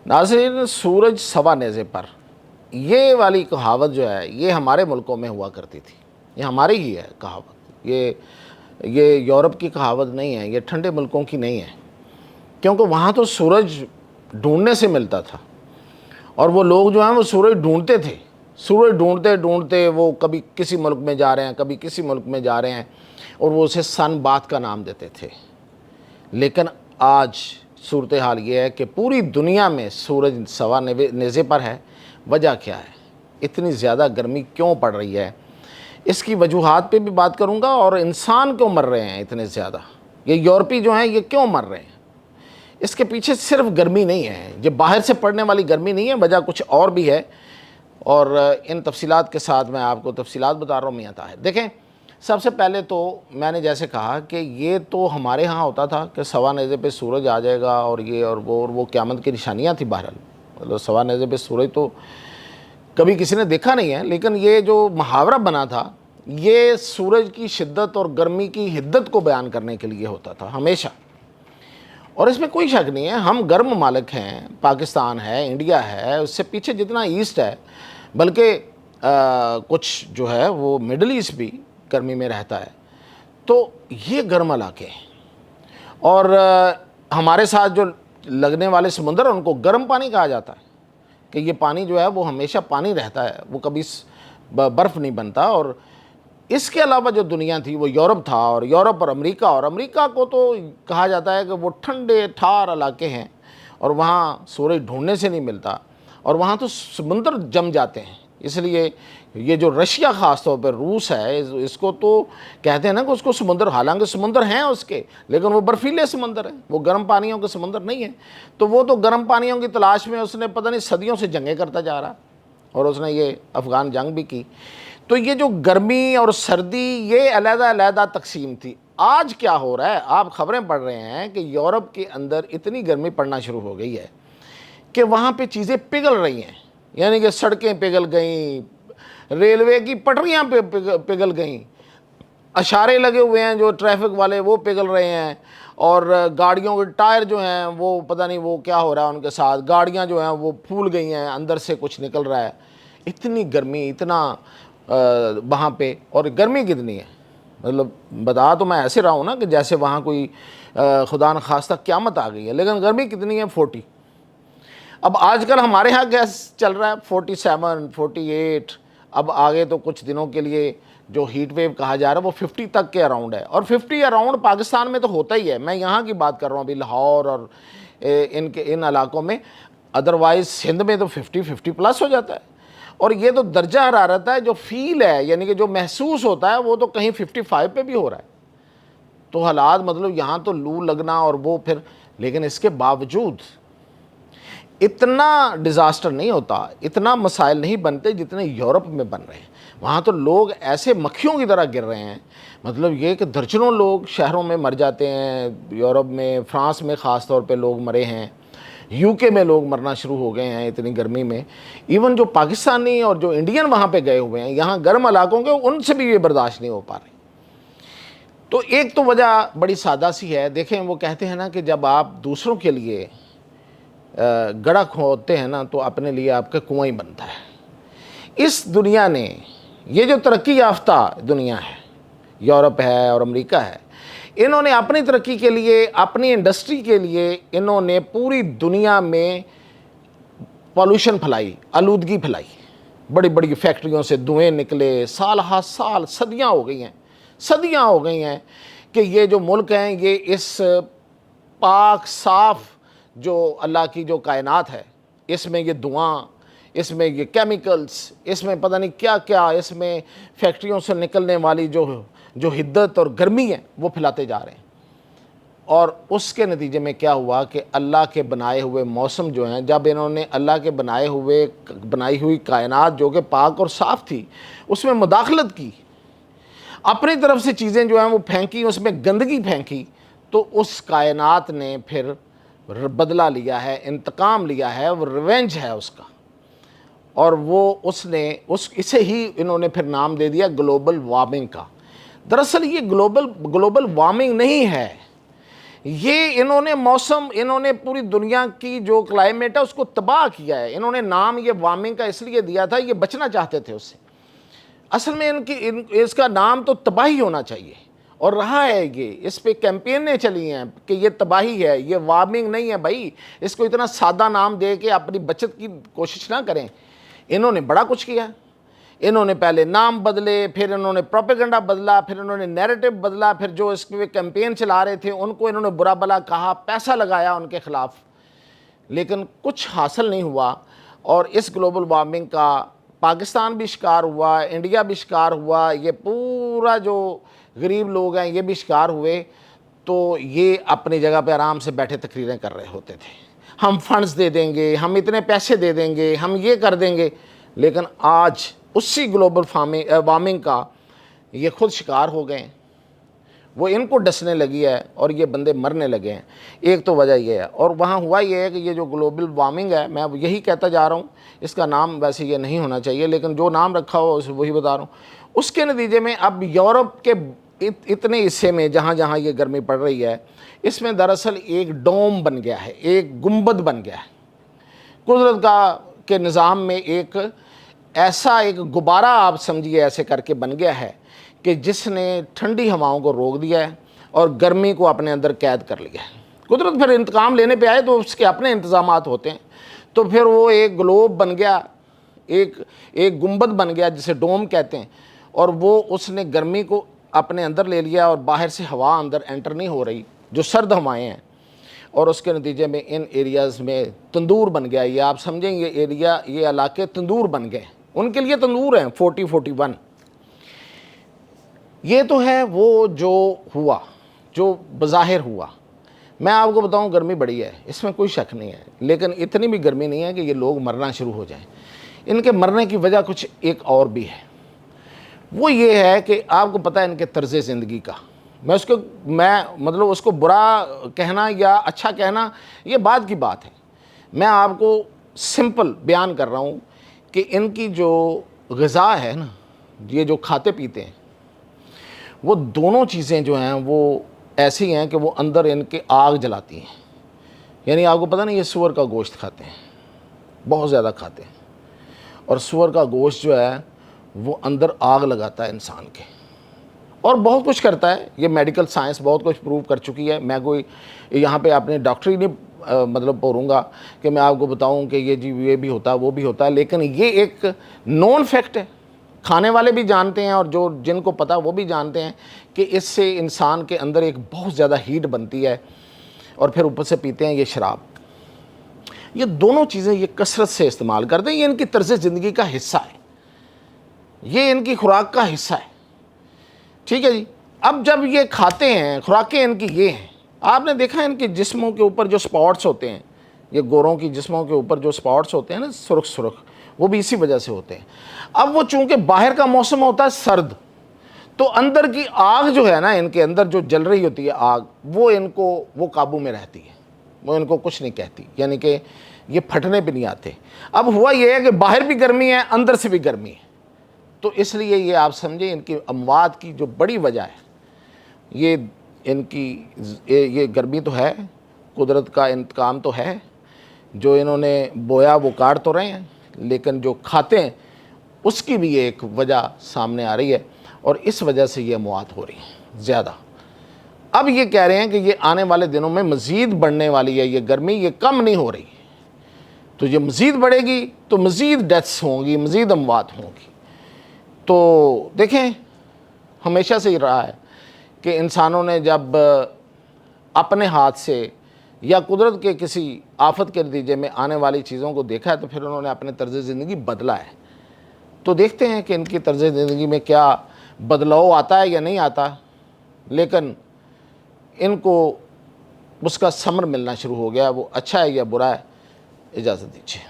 ناظرین، سورج سوا نیزے پر، یہ والی کہاوت جو ہے یہ ہمارے ملکوں میں ہوا کرتی تھی. یہ ہماری ہی ہے کہاوت. یہ یورپ کی کہاوت نہیں ہے، یہ ٹھنڈے ملکوں کی نہیں ہے، کیونکہ وہاں تو سورج ڈھونڈنے سے ملتا تھا، اور وہ لوگ جو ہیں وہ سورج ڈھونڈتے تھے. سورج ڈھونڈتے ڈھونڈتے وہ کبھی کسی ملک میں جا رہے ہیں، کبھی کسی ملک میں جا رہے ہیں، اور وہ اسے سن بات کا نام دیتے تھے. لیکن آج صورتحال یہ ہے کہ پوری دنیا میں سورج سوا نیزے پر ہے. وجہ کیا ہے؟ اتنی زیادہ گرمی کیوں پڑ رہی ہے؟ اس کی وجوہات پہ بھی بات کروں گا، اور انسان کیوں مر رہے ہیں اتنے زیادہ، یہ یورپی جو ہیں یہ کیوں مر رہے ہیں. اس کے پیچھے صرف گرمی نہیں ہے، یہ باہر سے پڑنے والی گرمی نہیں ہے، وجہ کچھ اور بھی ہے، اور ان تفصیلات کے ساتھ میں آپ کو تفصیلات بتا رہا ہوں میاں طاہر. دیکھیں، سب سے پہلے تو میں نے جیسے کہا کہ یہ تو ہمارے ہاں ہوتا تھا کہ سوا نیزے پہ سورج آ جائے گا، اور یہ اور وہ قیامت کی نشانیاں تھیں. بہرحال مطلب سوا نیزے پہ سورج تو کبھی کسی نے دیکھا نہیں ہے، لیکن یہ جو محاورہ بنا تھا یہ سورج کی شدت اور گرمی کی حدت کو بیان کرنے کے لیے ہوتا تھا ہمیشہ. اور اس میں کوئی شک نہیں ہے، ہم گرم ممالک ہیں، پاکستان ہے، انڈیا ہے، اس سے پیچھے جتنا ایسٹ ہے، بلکہ کچھ جو ہے وہ مڈل ایسٹ بھی گرمی میں رہتا ہے. تو یہ گرم علاقے ہیں، اور ہمارے ساتھ جو لگنے والے سمندر ان کو گرم پانی کہا جاتا ہے، کہ یہ پانی جو ہے وہ ہمیشہ پانی رہتا ہے، وہ کبھی برف نہیں بنتا. اور اس کے علاوہ جو دنیا تھی وہ یورپ تھا، اور یورپ اور امریکہ کو تو کہا جاتا ہے کہ وہ ٹھنڈے ٹھار علاقے ہیں، اور وہاں سورج ڈھونڈنے سے نہیں ملتا، اور وہاں تو سمندر جم جاتے ہیں. اس لیے یہ جو رشیا خاص طور پہ روس ہے، اس کو تو کہتے ہیں نا کہ اس کو سمندر، حالانکہ سمندر ہیں اس کے، لیکن وہ برفیلے سمندر ہیں، وہ گرم پانیوں کے سمندر نہیں ہیں. تو وہ تو گرم پانیوں کی تلاش میں اس نے پتہ نہیں صدیوں سے جنگیں کرتا جا رہا، اور اس نے یہ افغان جنگ بھی کی. تو یہ جو گرمی اور سردی یہ علیحدہ علیحدہ تقسیم تھی. آج کیا ہو رہا ہے؟ آپ خبریں پڑھ رہے ہیں کہ یورپ کے اندر اتنی گرمی پڑنا شروع ہو گئی ہے کہ وہاں پہ چیزیں پگھل رہی ہیں، یعنی کہ سڑکیں پگھل گئیں، ریلوے کی پٹریاں پگھل گئیں، اشارے لگے ہوئے ہیں جو ٹریفک والے وہ پگھل رہے ہیں، اور گاڑیوں کے ٹائر جو ہیں وہ پتہ نہیں وہ کیا ہو رہا ہے ان کے ساتھ، گاڑیاں جو ہیں وہ پھول گئی ہیں، اندر سے کچھ نکل رہا ہے. اتنی گرمی، اتنا وہاں پہ، اور گرمی کتنی ہے، مطلب بتا تو میں ایسے رہا ہوں نا کہ جیسے وہاں کوئی خدا نخواستہ قیامت آ گئی ہے، لیکن گرمی کتنی ہے؟ 40. اب آج کل ہمارے ہاں گیس چل رہا ہے 47 48. اب آگے تو کچھ دنوں کے لیے جو ہیٹ ویو کہا جا رہا ہے وہ 50 تک کے اراؤنڈ ہے، اور 50 اراؤنڈ پاکستان میں تو ہوتا ہی ہے. میں یہاں کی بات کر رہا ہوں ابھی لاہور اور ان علاقوں میں، ادروائز سندھ میں تو 50 پلس ہو جاتا ہے. اور یہ تو درجہ حرارت ہے جو فیل ہے، یعنی کہ جو محسوس ہوتا ہے وہ تو کہیں 55 پہ بھی ہو رہا ہے. تو حالات مطلب یہاں تو لو لگنا اور وہ پھر، لیکن اس کے باوجود اتنا ڈیزاسٹر نہیں ہوتا، اتنا مسائل نہیں بنتے جتنے یورپ میں بن رہے ہیں. وہاں تو لوگ ایسے مکھیوں کی طرح گر رہے ہیں، مطلب یہ کہ درجنوں لوگ شہروں میں مر جاتے ہیں. یورپ میں، فرانس میں خاص طور پہ لوگ مرے ہیں، یو کے میں لوگ مرنا شروع ہو گئے ہیں اتنی گرمی میں. ایون جو پاکستانی اور جو انڈین وہاں پہ گئے ہوئے ہیں یہاں گرم علاقوں کے، ان سے بھی یہ برداشت نہیں ہو پا رہی. تو ایک تو وجہ بڑی سادہ سی ہے. دیکھیں، وہ کہتے ہیں نا کہ جب آپ دوسروں کے لیے گڑھا کھودتے ہیں نا تو اپنے لیے آپ کا کنواں ہی بنتا ہے. اس دنیا نے، یہ جو ترقی یافتہ دنیا ہے، یورپ ہے اور امریکہ ہے، انہوں نے اپنی ترقی کے لیے، اپنی انڈسٹری کے لیے، انہوں نے پوری دنیا میں پالوشن پھیلائی، آلودگی پھیلائی. بڑی بڑی فیکٹریوں سے دھوئیں نکلے، سال ہا سال، صدیاں ہو گئی ہیں کہ یہ جو ملک ہیں یہ اس پاک صاف جو اللہ کی جو کائنات ہے، اس میں یہ دھواں، اس میں یہ کیمیکلز، اس میں پتہ نہیں کیا کیا، اس میں فیکٹریوں سے نکلنے والی جو حدت اور گرمی ہے وہ پھیلاتے جا رہے ہیں. اور اس کے نتیجے میں کیا ہوا کہ اللہ کے بنائے ہوئے موسم جو ہیں، جب انہوں نے اللہ کے بنائی ہوئی کائنات جو کہ پاک اور صاف تھی اس میں مداخلت کی، اپنی طرف سے چیزیں جو ہیں وہ پھینکی، اس میں گندگی پھینکی، تو اس کائنات نے پھر بدلہ لیا ہے، انتقام لیا ہے، وہ ریونج ہے اس کا. اور وہ اسے ہی انہوں نے پھر نام دے دیا گلوبل وارمنگ کا. دراصل یہ گلوبل وارمنگ نہیں ہے، یہ انہوں نے موسم، انہوں نے پوری دنیا کی جو کلائمیٹ ہے اس کو تباہ کیا ہے. انہوں نے نام یہ وارمنگ کا اس لیے دیا تھا، یہ بچنا چاہتے تھے اس سے. اصل میں اس کا نام تو تباہی ہونا چاہیے، اور رہا ہے یہ. اس پہ کیمپینیں چلی ہیں کہ یہ تباہی ہے، یہ وارمنگ نہیں ہے. بھائی اس کو اتنا سادہ نام دے کے اپنی بچت کی کوشش نہ کریں. انہوں نے بڑا کچھ کیا. انہوں نے پہلے نام بدلے، پھر انہوں نے پروپیگنڈا بدلا، پھر انہوں نے نیریٹو بدلا، پھر جو اس پہ کیمپین چلا رہے تھے ان کو انہوں نے برا بلا کہا، پیسہ لگایا ان کے خلاف، لیکن کچھ حاصل نہیں ہوا. اور اس گلوبل وارمنگ کا پاکستان بھی شکار ہوا، انڈیا بھی شکار ہوا، یہ پورا جو غریب لوگ ہیں یہ بھی شکار ہوئے. تو یہ اپنی جگہ پہ آرام سے بیٹھے تقریریں کر رہے ہوتے تھے، ہم فنڈز دے دیں گے، ہم اتنے پیسے دے دیں گے، ہم یہ کر دیں گے. لیکن آج اسی گلوبل وارمنگ کا یہ خود شکار ہو گئے ہیں. وہ ان کو ڈسنے لگی ہے اور یہ بندے مرنے لگے ہیں. ایک تو وجہ یہ ہے. اور وہاں ہوا یہ ہے کہ یہ جو گلوبل وارمنگ ہے، میں یہی کہتا جا رہا ہوں، اس کا نام ویسے یہ نہیں ہونا چاہیے، لیکن جو نام رکھا ہو وہی بتا رہا ہوں. اس کے نتیجے میں اب یورپ کے اتنے حصے میں جہاں جہاں یہ گرمی پڑ رہی ہے، اس میں دراصل ایک ڈوم بن گیا ہے، ایک گنبد بن گیا ہے. قدرت کے نظام میں ایک ایسا ایک غبارہ آپ سمجھیے ایسے کر کے بن گیا ہے کہ جس نے ٹھنڈی ہواؤں کو روک دیا ہے اور گرمی کو اپنے اندر قید کر لیا ہے. قدرت پھر انتقام لینے پہ آئے تو اس کے اپنے انتظامات ہوتے ہیں. تو پھر وہ ایک گلوب بن گیا، ایک گنبد بن گیا جسے ڈوم کہتے ہیں، اور وہ اس نے گرمی کو اپنے اندر لے لیا اور باہر سے ہوا اندر انٹر نہیں ہو رہی، جو سرد ہوائیں ہیں. اور اس کے نتیجے میں ان ایریاز میں تندور بن گیا. یہ آپ سمجھیں یہ ایریا، یہ علاقے تندور بن گئے. ان کے لیے تندور ہیں 41. یہ تو ہے وہ جو ہوا، جو بظاہر ہوا. میں آپ کو بتاؤں گرمی بڑی ہے، اس میں کوئی شک نہیں ہے، لیکن اتنی بھی گرمی نہیں ہے کہ یہ لوگ مرنا شروع ہو جائیں. ان کے مرنے کی وجہ کچھ ایک اور بھی ہے. وہ یہ ہے کہ آپ کو پتہ ہے ان کے طرز زندگی کا، میں مطلب اس کو برا کہنا یا اچھا کہنا یہ بعد کی بات ہے. میں آپ کو سمپل بیان کر رہا ہوں کہ ان کی جو غذا ہے نا، یہ جو کھاتے پیتے ہیں، وہ دونوں چیزیں جو ہیں وہ ایسی ہیں کہ وہ اندر ان کے آگ جلاتی ہیں. یعنی آپ کو پتہ نہیں، یہ سور کا گوشت کھاتے ہیں، بہت زیادہ کھاتے ہیں. اور سور کا گوشت جو ہے وہ اندر آگ لگاتا ہے انسان کے، اور بہت کچھ کرتا ہے. یہ میڈیکل سائنس بہت کچھ پروو کر چکی ہے. میں کوئی یہاں پہ اپنے ڈاکٹری نہیں مطلب پوروں گا کہ میں آپ کو بتاؤں کہ یہ بھی ہوتا ہے وہ بھی ہوتا ہے، لیکن یہ ایک نون فیکٹ ہے. کھانے والے بھی جانتے ہیں اور جن کو پتہ وہ بھی جانتے ہیں کہ اس سے انسان کے اندر ایک بہت زیادہ ہیٹ بنتی ہے، اور پھر اوپر سے پیتے ہیں یہ شراب. یہ دونوں چیزیں یہ کثرت سے استعمال کرتے ہیں. یہ ان کی طرز زندگی کا حصہ ہے، یہ ان کی خوراک کا حصہ ہے. ٹھیک ہے جی. اب جب یہ کھاتے ہیں، خوراکیں ان کی یہ ہیں. آپ نے دیکھا ان کے جسموں کے اوپر جو سپاٹس ہوتے ہیں، یہ گوروں کی جسموں کے اوپر جو سپاٹس ہوتے ہیں نا، سرخ سرخ، وہ بھی اسی وجہ سے ہوتے ہیں. اب وہ چونکہ باہر کا موسم ہوتا ہے سرد، تو اندر کی آگ جو ہے نا، ان کے اندر جو جل رہی ہوتی ہے آگ، وہ قابو میں رہتی ہے، وہ ان کو کچھ نہیں کہتی. یعنی کہ یہ پھٹنے پہ نہیں آتے. اب ہوا یہ ہے کہ باہر بھی گرمی ہے، اندر سے بھی گرمی ہے. تو اس لیے یہ آپ سمجھیں ان کی اموات کی جو بڑی وجہ ہے، یہ ان کی یہ گرمی تو ہے، قدرت کا انتقام تو ہے. جو انہوں نے بویا وہ کاٹ تو رہے ہیں، لیکن جو کھاتے ہیں اس کی بھی ایک وجہ سامنے آ رہی ہے، اور اس وجہ سے یہ اموات ہو رہی ہیں زیادہ. اب یہ کہہ رہے ہیں کہ یہ آنے والے دنوں میں مزید بڑھنے والی ہے یہ گرمی، یہ کم نہیں ہو رہی. تو یہ مزید بڑھے گی تو مزید ڈیتھس ہوں گی، مزید اموات ہوں گی. تو دیکھیں، ہمیشہ سے ہی رہا ہے کہ انسانوں نے جب اپنے ہاتھ سے یا قدرت کے کسی آفت کے نتیجے میں آنے والی چیزوں کو دیکھا ہے تو پھر انہوں نے اپنے طرز زندگی بدلا ہے. تو دیکھتے ہیں کہ ان کی طرز زندگی میں کیا بدلاؤ آتا ہے یا نہیں آتا، لیکن ان کو اس کا ثمر ملنا شروع ہو گیا. وہ اچھا ہے یا برا ہے، اجازت دیجیے.